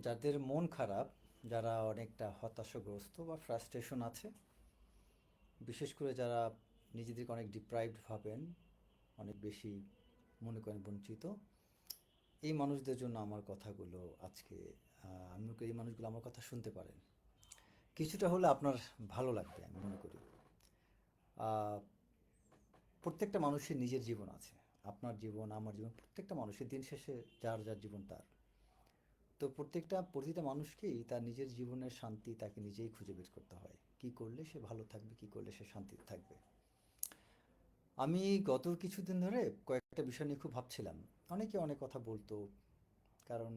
যাদের মন খারাপ, যারা অনেকটা হতাশাগ্রস্ত বা ফ্রাস্ট্রেশন আছে, বিশেষ করে যারা নিজেদেরকে অনেক ডিপ্রাইভড ভাবেন, অনেক বেশি মনে করেন বঞ্চিত, এই মানুষদের জন্য আমার কথাগুলো আজকে। আমি মনে করি এই মানুষগুলো আমার কথা শুনতে পারেন, কিছুটা হলে আপনার ভালো লাগবে আমি মনে করি। আহ, প্রত্যেকটা মানুষের নিজের জীবন আছে। আপনার জীবন, আমার জীবন, প্রত্যেকটা মানুষের দিন শেষে যার যার জীবন তার। তো প্রতিটা মানুষকেই তার নিজের জীবনের শান্তি তাকে নিজেই খুঁজে বের করতে হয়, কি করলে সে ভালো থাকবে, কি করলে সে শান্তিতে থাকবে। আমি গত কিছুদিন ধরে কয়েকটা বিষয় নিয়ে খুব ভাবছিলাম। অনেকে অনেক কথা বলতো, কারণ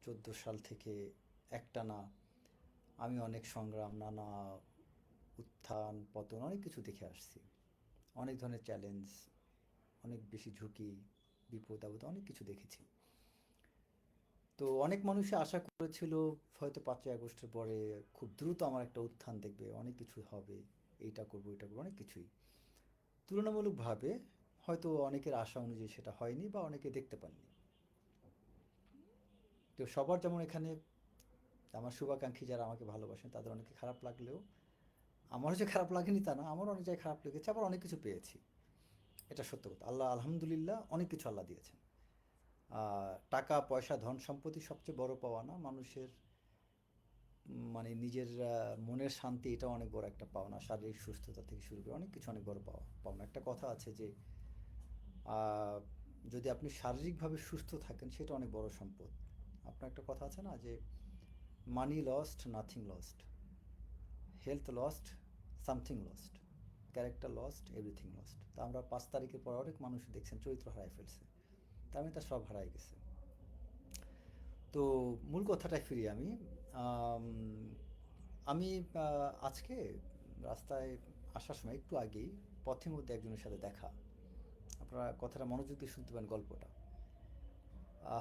14 সাল থেকে একটানা আমি অনেক সংগ্রাম, নানা উত্থান পতন অনেক কিছু দেখে আসছি। অনেক ধরনের চ্যালেঞ্জ, অনেক বেশি ঝুঁকি, বিপদ আপদ অনেক কিছু দেখেছি। তো অনেক মানুষই আশা করেছিল হয়তো 5ই আগস্টের পরে খুব দ্রুত আমার একটা উত্থান দেখবে, অনেক কিছু হবে, এইটা করবো এটা করবো, অনেক কিছুই। তুলনামূলকভাবে হয়তো অনেকের আশা অনুযায়ী সেটা হয়নি বা অনেকে দেখতে পাননি। তো সবার যেমন এখানে আমার শুভাকাঙ্ক্ষী যারা আমাকে ভালোবাসেন তাদের অনেকে খারাপ লাগলেও আমারও যে খারাপ লাগেনি তা না, আমারও অনেক জায়গায় খারাপ লেগেছে, আবার অনেক কিছু পেয়েছি। এটা সত্য কথা, আল্লাহ আলহামদুলিল্লাহ অনেক কিছু আল্লাহ দিয়েছেন। টাকা পয়সা ধন সম্পত্তি সবচেয়ে বড় পাওয়া না মানুষের, মানে নিজের মনের শান্তি এটা অনেক বড় একটা পাওনা, শারীরিক সুস্থতা থেকে শুরু করে অনেক কিছু অনেক বড় পাওনা। একটা কথা আছে যে আহ, যদি আপনি শারীরিকভাবে সুস্থ থাকেন সেটা অনেক বড় সম্পদ। আপনার একটা কথা আছে না যে money lost nothing lost, health lost something lost, character lost everything lost. তা আমরা 5 তারিখের পর অনেক মানুষ দেখছেন চরিত্র হারাই ফেলছে, তার মানে তার সব হারাই গেছে। তো মূল কথাটায় ফিরি আমি। আম, আমি আজকে রাস্তায় আসার সময় একটু আগেই পথের মধ্যে একজনের সাথে দেখা। আপনারা কথাটা মনোযোগ দিয়ে শুনতে পারেন গল্পটা।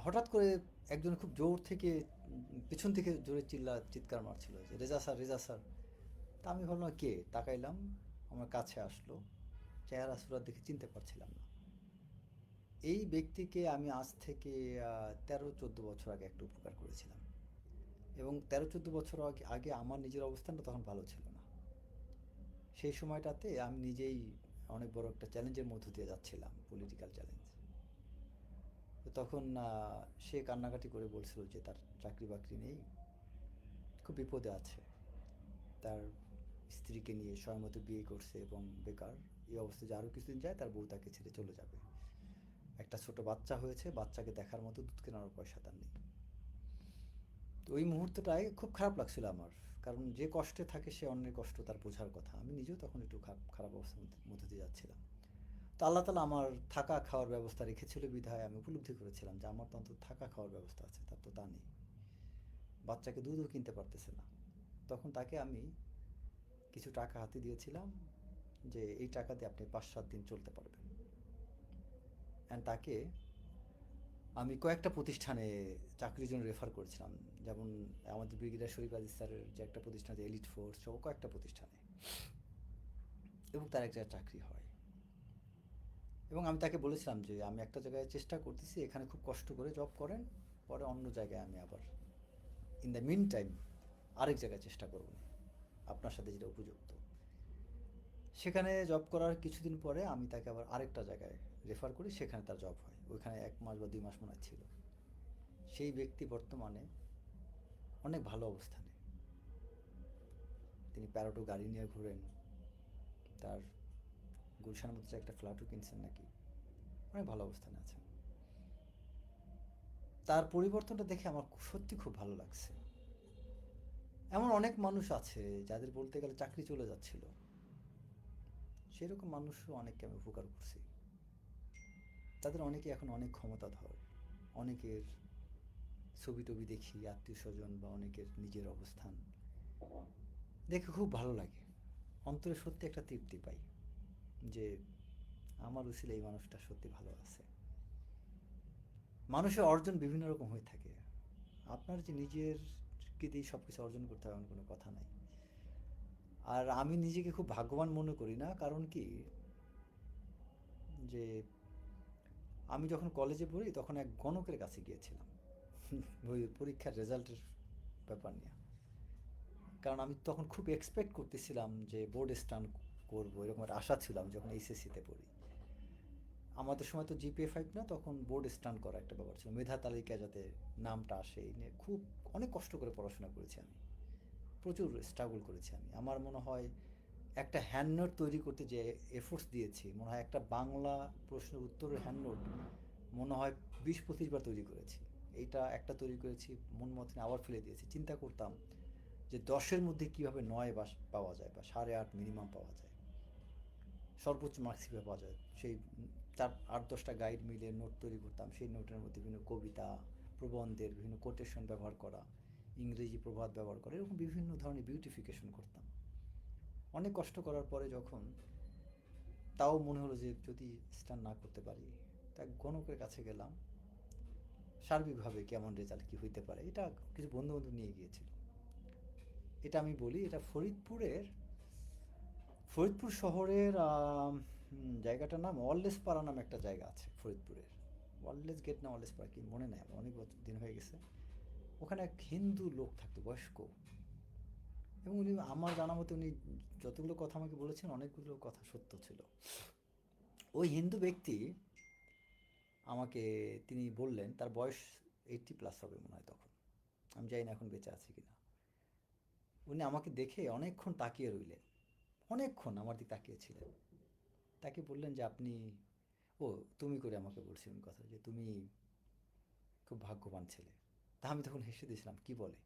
হঠাৎ করে একজন খুব জোর থেকে পিছন থেকে জোরে চিৎকার মারছিল যে রেজা স্যার, রেজা স্যার। তা আমি ভাবলাম কে, তাকাইলাম, আমার কাছে আসলো, চেহারা সুরাত দেখে চিনতে পারছিলাম না। এই ব্যক্তিকে আমি আজ থেকে 13-14 বছর আগে একটা উপকার করেছিলাম, এবং 13-14 বছর আগে আগে আমার নিজের অবস্থানটা তখন ভালো ছিল না। সেই সময়টাতে আমি নিজেই অনেক বড় একটা চ্যালেঞ্জের মধ্য দিয়ে যাচ্ছিলাম, পলিটিক্যাল চ্যালেঞ্জ। তো তখন সে কান্নাকাটি করে বলছিল যে তার চাকরি বাকরি নেই, খুব বিপদে আছে। তার স্ত্রীকে নিয়ে সময়মতো বিয়ে করছে এবং বেকার। এই অবস্থা যে আরও কিছুদিন যায় তার বউ তাকে ছেড়ে চলে যাবে। একটা ছোট বাচ্চা হয়েছে, বাচ্চাকে দেখার মতো দুধ কেনারও পয়সা তার নেই। তো ওই মুহূর্তটায় খুব খারাপ লাগছিল আমার, কারণ যে কষ্টে থাকে সে অন্যের কষ্ট তার বোঝার কথা। আমি নিজেও তখন একটু খারাপ খারাপ অবস্থার মধ্যে দিয়ে যাচ্ছিলাম। তো আল্লাহ তালা আমার থাকা খাওয়ার ব্যবস্থা রেখেছিল বিধায় আমি উপলব্ধি করেছিলাম যে আমার তো অন্তত থাকা খাওয়ার ব্যবস্থা আছে, তার তো তা নেই। বাচ্চাকে দুধও কিনতে পারতেছে না। তখন তাকে আমি কিছু টাকা হাতে দিয়েছিলাম যে এই টাকা দিয়ে আপনি 5-7 দিন চলতে পারবেন। অ্যান্ড তাকে আমি কয়েকটা প্রতিষ্ঠানে চাকরির জন্য রেফার করেছিলাম, যেমন আমাদের ব্রিগেডিয়ার শরীফ আজিজ স্যারের যে একটা প্রতিষ্ঠান আছে এলিট ফোর্স, সহ কয়েকটা প্রতিষ্ঠানে, এবং তার এক জায়গায় চাকরি হয়। এবং আমি তাকে বলেছিলাম যে আমি একটা জায়গায় চেষ্টা করতেছি, এখানে খুব কষ্ট করে জব করেন, পরে অন্য জায়গায় আমি আবার ইন দ্য মিন টাইম আরেক জায়গায় চেষ্টা করব না, আপনার সাথে যেটা উপযুক্ত। সেখানে জব করার কিছুদিন পরে আমি তাকে আবার আরেকটা জায়গায় রেফার করি, সেখানে তার জব হয়, ওইখানে 1 মাস বা 2 মাস মনে হয় ছিল। সেই ব্যক্তি বর্তমানে অনেক ভালো অবস্থানে, তিনি প্যারোটো গাড়ি নিয়ে ঘুরেন, তার গুলশানের মধ্যে একটা ফ্ল্যাটও কিনছেন নাকি, অনেক ভালো অবস্থানে আছেন। তার পরিবর্তনটা দেখে আমার সত্যি খুব ভালো লাগছে। এমন অনেক মানুষ আছে যাদের বলতে গেলে চাকরি চলে যাচ্ছিল, সেরকম মানুষও অনেককে আমি উপকার করছি। তাদের অনেকে এখন অনেক ক্ষমতাধর, অনেকের ছবি টবি দেখি, আত্মীয় স্বজন বা অনেকের নিজের অবস্থান দেখে খুব ভালো লাগে। অন্তরে সত্যি একটা তৃপ্তি পাই যে আমার উসিলে এই মানুষটা সত্যি ভালো আছে। মানুষের অর্জন বিভিন্ন রকম হয়ে থাকে, আপনার যে নিজেরকে দিয়ে সব কিছু অর্জন করতে হবে এমন কোনো কথা নাই। আর আমি নিজেকে খুব ভাগ্যবান মনে করি না, কারণ কি, যে আমি যখন কলেজে পড়ি তখন এক গণকের কাছে গিয়েছিলাম। ওই পরীক্ষার রেজাল্টের ব্যাপার নিয়ে। কারণ আমি তখন খুব এক্সপেক্ট করতেছিলাম যে বোর্ড স্টান করবো, এরকম একটা আশা ছিল আমি যখন এইচএসসিতে পড়ি। আমাদের সময় তো জিপিএ 5 না, তখন বোর্ড স্টান করা একটা ব্যাপার ছিল, মেধা তালিকায় যাতে নামটা আসে এই নিয়ে খুব অনেক কষ্ট করে পড়াশোনা করেছি আমি, প্রচুর স্ট্রাগল করেছি আমি। আমার মনে হয় একটা হ্যান্ড নোট তৈরি করতে যে এফোর্টস দিয়েছি, মনে হয় একটা বাংলা প্রশ্নের উত্তরের হ্যান্ড নোট মনে হয় 20-25 বার তৈরি করেছি। এইটা একটা তৈরি করেছি, মন মতন আবার ফেলে দিয়েছি। চিন্তা করতাম যে 10-এর মধ্যে কীভাবে 9 বা পাওয়া যায়, বা 8.5 মিনিমাম পাওয়া যায়, সর্বোচ্চ মার্কস কীভাবে পাওয়া যায়। সেই 8-10টা গাইড মিলে নোট তৈরি করতাম, সেই নোটের মধ্যে বিভিন্ন কবিতা, প্রবন্ধের বিভিন্ন কোটেশন ব্যবহার করা, ইংরেজি প্রবাদ ব্যবহার করা, এরকম বিভিন্ন ধরনের বিউটিফিকেশন করতাম। অনেক কষ্ট করার পরে যখন তাও মনে হলো যে যদি স্টান না করতে পারি, তা গণকের কাছে গেলাম, সার্বিকভাবে কেমন রেজাল্ট কী হইতে পারে, এটা কিছু বন্ধু বান্ধব নিয়ে গিয়েছিল। এটা আমি বলি, এটা ফরিদপুর শহরের জায়গাটার নাম ওয়ারলেস পাড়া নামে একটা জায়গা আছে ফরিদপুরের। ওয়ারলেস গেট না ওয়ারলেস পাড়া কি মনে নেই, অনেক দিন হয়ে গেছে। ওখানে এক হিন্দু লোক থাকতো, বয়স্ক, এবং উনি আমার জানা মতে উনি যতগুলো কথা আমাকে বলেছেন অনেকগুলো কথা সত্য ছিল। ওই হিন্দু ব্যক্তি আমাকে, তিনি বললেন, তার বয়স 80+ হবে মনে হয় তখন, আমি জানি না এখন বেঁচে আছে কিনা। উনি আমাকে দেখে অনেকক্ষণ তাকিয়ে রইলেন, অনেকক্ষণ আমার দিকে তাকিয়েছিলেন। তাকে বললেন যে আপনি, ও তুমি করে আমাকে বলছিলেন কথা, যে তুমি খুব ভাগ্যবান ছেলে। তা আমি তখন হেসে দিয়েছিলাম, কি বলে,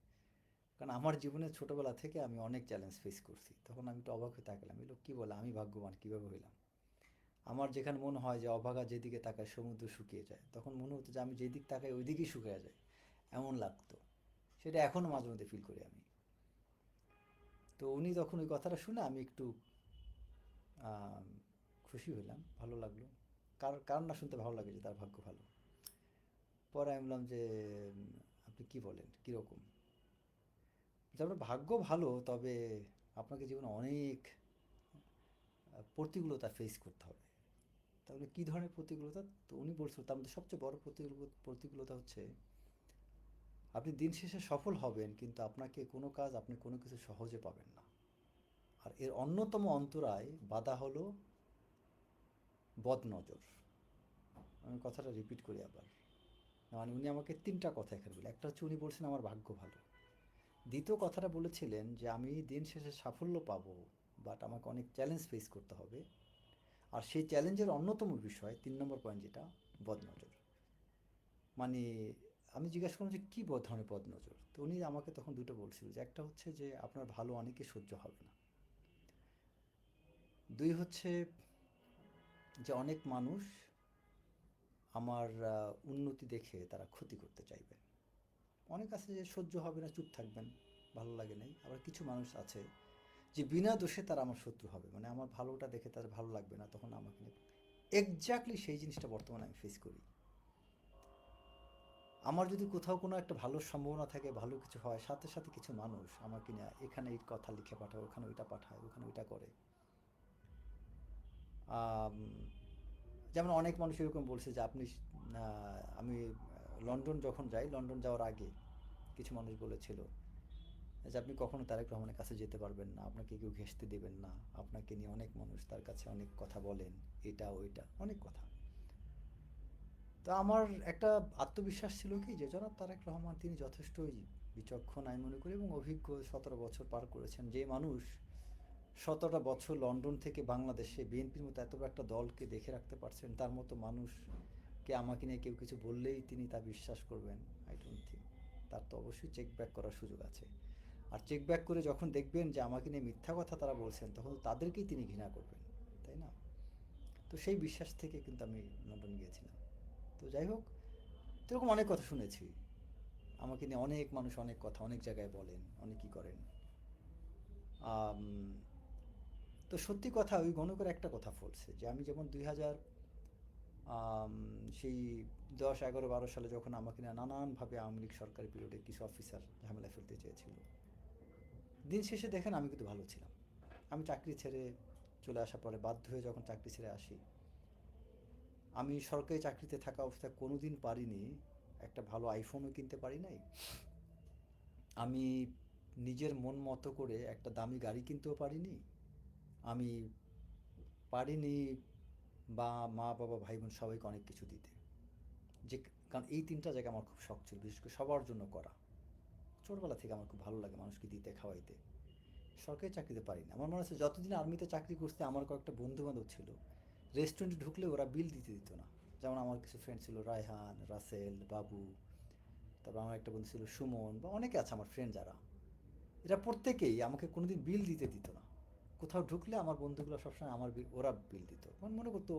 কারণ আমার জীবনে ছোটোবেলা থেকে আমি অনেক চ্যালেঞ্জ ফেস করছি। তখন আমি একটু অবাক হয়ে তাকালাম, এই লোক কী বলে, আমি ভাগ্যবান কীভাবে হইলাম। আমার যেখানে মনে হয় যে অভাগা যেদিকে তাকায় সমুদ্র শুকিয়ে যায়, তখন মনে হতো যে আমি যেদিক তাকাই ওই দিকেই শুকিয়ে যায়, এমন লাগতো। সেটা এখনও মাঝে মধ্যে ফিল করি আমি। তো উনি তখন ওই কথাটা শুনে আমি একটু আম, খুশি হইলাম, ভালো লাগলো। কার না শুনতে ভালো লাগে যে তার ভাগ্য ভালো। পরে আমি বললাম যে আপনি কি বলেন, কীরকম। আপনার ভাগ্য ভালো, তবে আপনাকে জীবনে অনেক প্রতিকূলতা ফেস করতে হবে। তাহলে কী ধরনের প্রতিকূলতা? তো উনি বলছিল তার মধ্যে সবচেয়ে বড় প্রতিকূলতা হচ্ছে আপনি দিন শেষে সফল হবেন, কিন্তু আপনাকে কোনো কাজ, আপনি কোনো কিছু সহজে পাবেন না। আর এর অন্যতম অন্তরায় বাধা হলো বদনজর। আমি কথাটা রিপিট করি আবার, মানে উনি আমাকে 3টা কথা এখানে বলে, একটা হচ্ছে উনি বলছেন আমার ভাগ্য ভালো, দ্বিতীয় কথাটা বলেছিলেন যে আমি দিন শেষে সাফল্য পাবো, বাট আমাকে অনেক চ্যালেঞ্জ ফেস করতে হবে। আর সেই চ্যালেঞ্জের অন্যতম বিষয় 3 নম্বর পয়েন্ট যেটা, বদনজর। মানে আমি জিজ্ঞাসা করলাম যে কী ধরনের বদনজর, তো উনি আমাকে তখন দুটো বলছিল, যে একটা হচ্ছে যে আপনার ভালো অনেকে সহ্য হবে না, দুই হচ্ছে যে অনেক মানুষ আমার উন্নতি দেখে তারা ক্ষতি করতে চাইবে। অনেক আছে যে সহ্য হবে না, চুপ থাকবেন, ভালো লাগে নাই। আবার কিছু মানুষ আছে যে বিনা দোষে তারা আমার শত্রু হবে, মানে আমার ভালোটা দেখে তার ভালো লাগবে না, তখন আমাকে এক্স্যাক্টলি সেই জিনিসটা বর্তমানে আমি ফেস করি। আমার যদি কোথাও কোনো একটা ভালো সম্ভাবনা থাকে, ভালো কিছু হয়, সাথে সাথে কিছু মানুষ আমাকে নিয়ে এখানে এই কথা লিখে পাঠায়, ওখানে ওইটা পাঠায়, ওখানে ওইটা করে। আম, যেমন অনেক মানুষ এরকম বলছে যে আপনি আমি লন্ডন যখন যাই, লন্ডন যাওয়ার আগে কিছু মানুষ বলেছিল যে আপনি কখনো তারেক রহমানের কাছে যেতে পারবেন না, আপনাকে কেউ ঘেঁষতে দেবেন না, আপনাকে নিয়ে অনেক মানুষ তার কাছে অনেক কথা বলেন, এটা ওইটা অনেক কথা। তো আমার একটা আত্মবিশ্বাস ছিল কি, যে জনাব তারেক রহমান তিনি যথেষ্টই বিচক্ষণ আমি মনে করি, এবং অভিজ্ঞ, 17 বছর পার করেছেন। যে মানুষ 17টা বছর লন্ডন থেকে বাংলাদেশে বিএনপির মতো এত বড় একটা দলকে দেখে রাখতে পারছেন, তার মতো মানুষকে আমাকে নিয়ে কেউ কিছু বললেই তিনি তা বিশ্বাস করবেন, আই ডোন্ট থিঙ্ক। তার তো অবশ্যই চেক ব্যাক করার সুযোগ আছে। আর চেক ব্যাক করে যখন দেখবেন যে আমাকে নিয়ে মিথ্যা কথা তারা বলছেন, তখন তাদেরকেই তিনি ঘৃণা করবেন, তাই না? তো সেই বিশ্বাস থেকে কিন্তু আমি লন্ডন গিয়েছিলাম। তো যাই হোক, তো এরকম অনেক কথা শুনেছি, আমাকে নিয়ে অনেক মানুষ অনেক কথা অনেক জায়গায় বলেন, অনেকই করেন। আম, তো সত্যি কথা, ওই গণকের একটা কথা বলছে যে আমি যেমন 2000 সেই 10, 11, 12 সালে যখন আমাকে নিয়ে নানানভাবে আওয়ামী লীগ সরকারি পিরিয়ডে কিছু অফিসার ঝামেলা ফেলতে চেয়েছিল, দিন শেষে দেখেন আমি কিন্তু ভালো ছিলাম। আমি চাকরি ছেড়ে চলে আসার পরে, বাধ্য হয়ে যখন চাকরি ছেড়ে আসি, আমি সরকারি চাকরিতে থাকা অবস্থায় কোনো দিন পারিনি একটা ভালো আইফোনও কিনতে পারি নাই, আমি নিজের মন মতো করে একটা দামি গাড়ি কিনতেও পারিনি, আমি পারিনি বা মা বাবা ভাই বোন সবাইকে অনেক কিছু দিতে। যে কারণ এই তিনটা জায়গা আমার খুব শখ ছিল, বিশেষ করে সবার জন্য করা। ছোটবেলা থেকে আমার খুব ভালো লাগে মানুষকে দিতে খাওয়াইতে। সরকারি চাকরিতে পারি না। আমার মনে আছে যতদিন আর্মিতে চাকরি করতে আমার কয়েকটা বন্ধু বান্ধব ছিল, রেস্টুরেন্টে ঢুকলে ওরা বিল দিতে দিত না। যেমন আমার কিছু ফ্রেন্ড ছিল, রায়হান, রাসেল, বাবু, তারপর আমার একটা বন্ধু ছিল সুমন, বা অনেকে আছে আমার ফ্রেন্ড যারা, এরা প্রত্যেকেই আমাকে কোনোদিন বিল দিতে দিত না। কোথাও ঢুকলে আমার বন্ধুগুলো সবসময় আমার বিল, ওরা বিল দিত। মনে করতো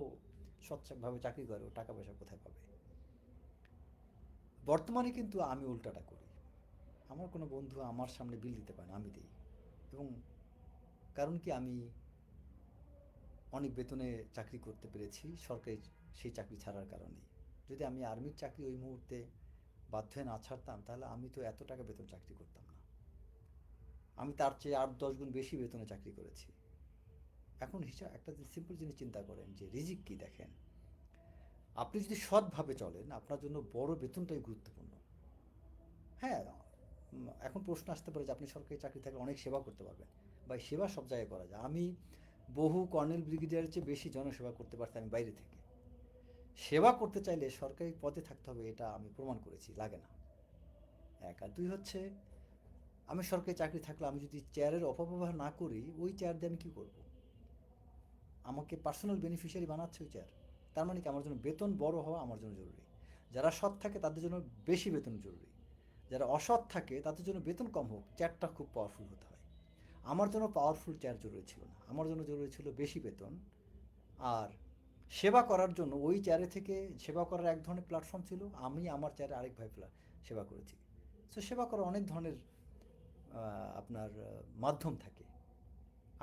সৎভাবে চাকরি করে, ও টাকা পয়সা কোথায় পাবে। বর্তমানে কিন্তু আমি উল্টাটা করি, আমার কোনো বন্ধু আমার সামনে বিল দিতে পারে না, আমি দিই। এবং কারণ কি, আমি অনেক বেতনে চাকরি করতে পেরেছি সরকারি, সেই চাকরি ছাড়ার কারণেই। যদি আমি আর্মির চাকরি ওই মুহূর্তে বাধ্য হয়ে না ছাড়তাম, তাহলে আমি তো এত টাকা বেতন চাকরি করতাম না। আমি তার চেয়ে 8-10 গুণ বেশি বেতনে চাকরি করেছি। এখন হিসাব একটা সিম্পল জিনিস চিন্তা করেন যে রিজিক কি, দেখেন আপনি যদি সৎভাবে চলেন আপনার জন্য বড় বেতনটাই গুরুত্বপূর্ণ। হ্যাঁ, এখন প্রশ্ন আসতে পারে যে আপনি সরকারি চাকরি থাকলে অনেক সেবা করতে পারবেন, বা এই সেবা সব জায়গায় করা যায়। আমি বহু কর্নেল ব্রিগেডিয়ারের চেয়ে বেশি জনসেবা করতে পারতাম আমি বাইরে থেকে। সেবা করতে চাইলে সরকারি পদে থাকতে হবে, এটা আমি প্রমাণ করেছি, লাগে না। এক আর দুই হচ্ছে, আমি সরকারি চাকরি থাকলে আমি যদি চেয়ারের অপব্যবহার না করি, ওই চেয়ার দিয়ে আমি কী করবো? আমাকে পার্সোনাল বেনিফিশিয়ারি বানাচ্ছে ওই চেয়ার। তার মানে কি, আমার জন্য বেতন বড় হওয়া আমার জন্য জরুরি। যারা সৎ থাকে তাদের জন্য বেশি বেতন জরুরি, যারা অসৎ থাকে তাদের জন্য বেতন কম হোক, চেয়ারটা খুব পাওয়ারফুল হতে হয়। আমার জন্য পাওয়ারফুল চেয়ার জরুরি ছিল না, আমার জন্য জরুরি ছিল বেশি বেতন। আর সেবা করার জন্য ওই চেয়ারে থেকে সেবা করার এক ধরনের প্ল্যাটফর্ম ছিল, আমি আমার চেয়ারে আরেকভাবে সেবা করেছি। সো সেবা করার অনেক ধরনের আপনার মাধ্যম থাকে।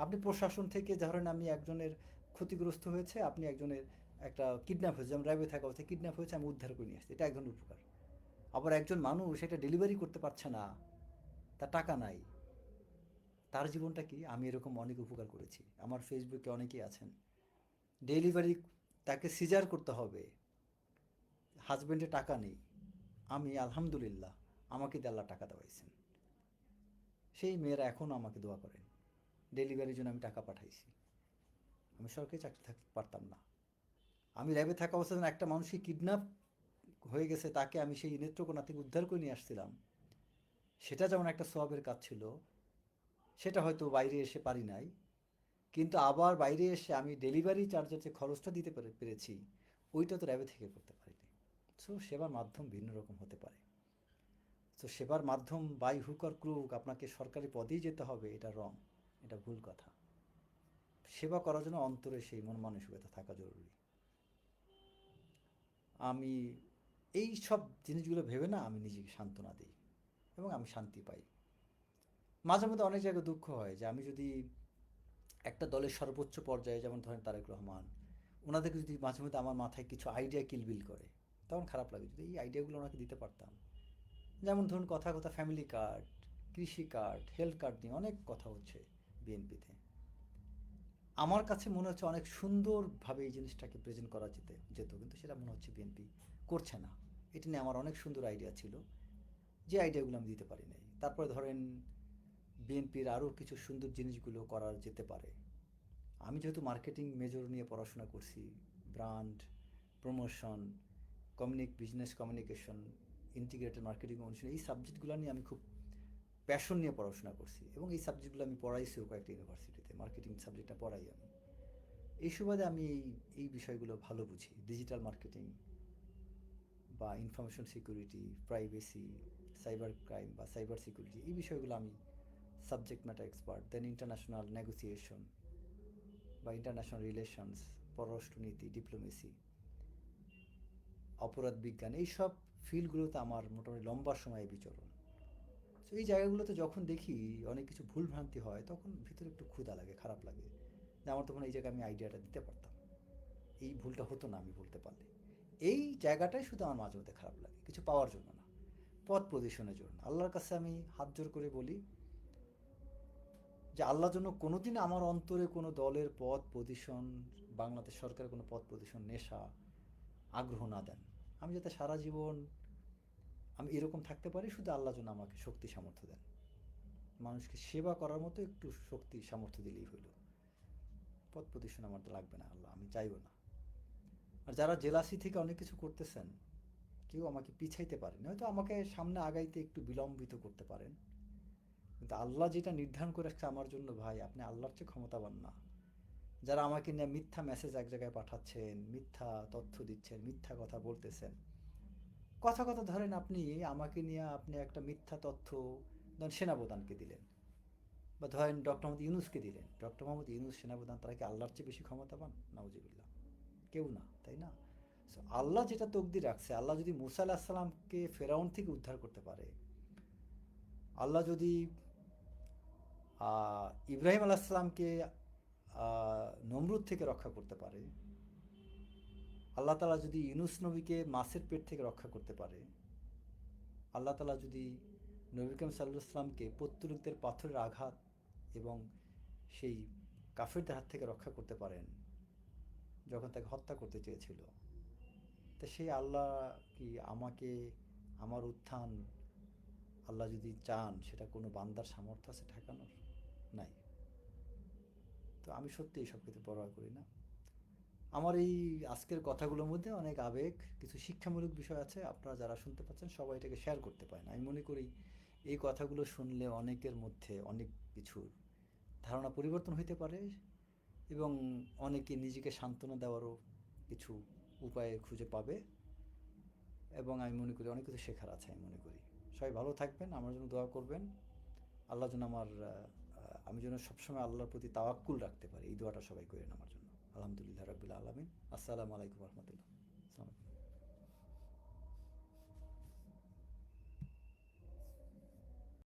আপনি প্রশাসন থেকে ধরেন, আমি একজনের ক্ষতিগ্রস্ত হয়েছে, আপনি একজনের একটা কিডন্যাপ হয়েছে, যেমন র্যাবে থাকা অবস্থায় কিডন্যাপ হয়েছে, আমি উদ্ধার করে নিয়ে আসছি, এটা এক ধরনের উপকার। আবার একজন মানুষ সেটা ডেলিভারি করতে পারছে না, তার টাকা নাই, তার জীবনটা কি, আমি এরকম অনেক উপকার করেছি। আমার ফেসবুকে অনেকেই আছেন, ডেলিভারি, তাকে সিজার করতে হবে, হাজব্যান্ডের টাকা নেই, আমি আলহামদুলিল্লাহ আমাকে দিয়ে আল্লাহ টাকা দেওয়াইছেন। সেই মেয়েরা এখনও আমাকে দোয়া করেন, ডেলিভারির জন্য আমি টাকা পাঠাইছি। আমি সরকারি চাকরি থাকতে পারতাম না। আমি র্যাবে থাকা অবস্থায় একটা মানুষকে কিডন্যাপ হয়ে গেছে, তাকে আমি সেই নেত্রকোনা থেকে উদ্ধার করে নিয়ে আসছিলাম, সেটা যেমন একটা সওয়াবের কাজ ছিল, সেটা হয়তো বাইরে এসে পারি নাই। কিন্তু আবার বাইরে এসে আমি ডেলিভারি চার্জের যে খরচটা দিতে পেরেছি, ওইটা তো র্যাবে থেকে করতে পারিনি। সো সেবার মাধ্যম ভিন্ন রকম হতে পারে। তো সেবার মাধ্যম বাই হুক আর ক্রুক আপনাকে সরকারি পদেই যেতে হবে, এটা রং, এটা ভুল কথা। সেবা করার জন্য অন্তরে সেই মন মানসিকতা থাকা জরুরি। আমি এই সব জিনিসগুলো ভেবে না আমি নিজেকে সান্ত্বনা দিই, এবং আমি শান্তি পাই। মাঝে মধ্যে অনেক জায়গায় দুঃখ হয় যে আমি যদি একটা দলের সর্বোচ্চ পর্যায়ে, যেমন ধরেন তারেক রহমান, ওনাদেরকে যদি মাঝে মধ্যে আমার মাথায় কিছু আইডিয়া কিলবিল করে, তখন খারাপ লাগে। যদি এই আইডিয়াগুলো ওনাকে দিতে পারতাম, যেমন ধরুন কথা কথা ফ্যামিলি কার্ড, কৃষি কার্ড, হেলথ কার্ড নিয়ে অনেক কথা হচ্ছে বিএনপিতে। আমার কাছে মনে হচ্ছে অনেক সুন্দরভাবে এই জিনিসটাকে প্রেজেন্ট করা যেত, কিন্তু সেটা মনে হচ্ছে বিএনপি করছে না। এটা নিয়ে আমার অনেক সুন্দর আইডিয়া ছিল, যে আইডিয়াগুলো আমি দিতে পারি নাই। তারপরে ধরেন বিএনপির আরও কিছু সুন্দর জিনিসগুলো করা যেতে পারে। আমি যেহেতু মার্কেটিং মেজর নিয়ে পড়াশোনা করছি, brand promotion, business communication, integrated marketing communication, এই সাবজেক্টগুলো নিয়ে আমি খুব প্যাশন নিয়ে পড়াশোনা করছি, এবং এই সাবজেক্টগুলো আমি পড়াইছিও কয়েকটা ইউনিভার্সিটিতে, মার্কেটিং সাবজেক্টটা পড়াই আমি। এই সুবাদে আমি এই বিষয়গুলো ভালো বুঝি, ডিজিটাল মার্কেটিং বা information security, privacy, cyber crime বা সাইবার সিকিউরিটি, এই বিষয়গুলো আমি সাবজেক্ট ম্যাটার এক্সপার্ট। দেন ইন্টারন্যাশনাল নেগোসিয়েশন বা ইন্টারন্যাশনাল রিলেশনস, পররাষ্ট্রনীতি, ডিপ্লোমেসি, অপরাধ বিজ্ঞান, এইসব ফিল্ডগুলোতে আমার মোটামুটি লম্বা সময়ে বিচরণ। তো এই জায়গাগুলোতে যখন দেখি অনেক কিছু ভুলভ্রান্তি হয়, তখন ভিতরে একটু ক্ষুধা লাগে, খারাপ লাগে, যে আমার তখন এই জায়গায় আমি আইডিয়াটা দিতে পারতাম, এই ভুলটা হতো না আমি বলতে পারলে। এই জায়গাটাই শুধু আমার মাঝে মধ্যে খারাপ লাগে, কিছু পাওয়ার জন্য না, পদ পজিশনের জন্য। আল্লাহর কাছে আমি হাত জোর করে বলি যে আল্লাহ যেন কোনোদিন আমার অন্তরে কোনো দলের পদ পজিশন, বাংলাদেশ সরকারের কোনো পদ পজিশন, নেশা, আগ্রহ না দেন। আমি যাতে সারা জীবন আমি এরকম থাকতে পারি, শুধু আল্লাহ যেন আমাকে শক্তি সামর্থ্য দেন, মানুষকে সেবা করার মতো একটু শক্তি সামর্থ্য দিলেই হইল। পথ প্রদর্শন আমার তো লাগবে না আল্লাহ, আমি চাইবো না। আর যারা জেলাসি থেকে অনেক কিছু করতেছেন, কেউ আমাকে পিছাইতে পারেন, হয়তো আমাকে সামনে আগাইতে একটু বিলম্বিত করতে পারেন, কিন্তু আল্লাহ যেটা নির্ধারণ করে রাখছে আমার জন্য, ভাই আপনি আল্লাহর চেয়ে ক্ষমতাবান না। যারা আমাকে নিয়ে মিথ্যা মেসেজ এক জায়গায় পাঠাচ্ছেন, মিথ্যা তথ্য দিচ্ছেন, মিথ্যা কথা বলতেছেন, কথা কথা ধরেন আপনি আমাকে নিয়ে আপনি একটা মিথ্যা তথ্য ধরেন সেনাপ্রধানকে দিলেন, বা ধরেন ডক্টর মোহাম্মদ ইউনুসকে দিলেন, ডক্টর মোহাম্মদ ইউনুস সেনাপ্রধান, তারা কি আল্লাহর চেয়ে বেশি ক্ষমতাবান? নাউজুবিল্লাহ, কেউ না, তাই না? So, আল্লাহ যেটা তকদির রাখছে, আল্লাহ যদি মুসা আলাহিসাল্লামকে সাল্লামকে ফেরাউন থেকে উদ্ধার করতে পারে, আল্লাহ যদি ইব্রাহিম আলাহিসাল্লামকে নমরুদ থেকে রক্ষা করতে পারে, আল্লাহ তালা যদি ইউনুস নবীকে মাছের পেট থেকে রক্ষা করতে পারে, আল্লাহ তালা যদি নবী করিম সাল্লাল্লাহু আলাইহি ওয়াসাল্লামকে পত্তলিকদের পাথরের আঘাত এবং সেই কাফেরদের হাত থেকে রক্ষা করতে পারেন যখন তাকে হত্যা করতে চেয়েছিল, তা সেই আল্লাহ কি আমাকে, আমার উত্থান আল্লাহ যদি চান, সেটা কোনো বান্দার সামর্থ্য আছে ঠেকানোর? নাই। তো আমি সত্যি এইসব কিছু পরোয়া করি না। আমার এই আজকের কথাগুলোর মধ্যে অনেক আবেগ, কিছু শিক্ষামূলক বিষয় আছে, আপনারা যারা শুনতে পাচ্ছেন সবাই এটাকে শেয়ার করতে পারেন। আমি মনে করি এই কথাগুলো শুনলে অনেকের মধ্যে অনেক কিছুর ধারণা পরিবর্তন হইতে পারে, এবং অনেকে নিজেকে সান্ত্বনা দেওয়ারও কিছু উপায় খুঁজে পাবে, এবং আমি মনে করি অনেক কিছু শেখার আছে। আমি মনে করি সবাই ভালো থাকবেন, আমার জন্য দোয়া করবেন, আল্লাহ যেন আমি যেন সবসময় আল্লাহর প্রতি তাওয়াক্কুল রাখতে পারি, এই দোয়াটা সবাই করেন আমার জন্য। আলহামদুলিল্লাহ রাব্বিল আলামিন। আসসালামু আলাইকুম রহমতুল্লাহ।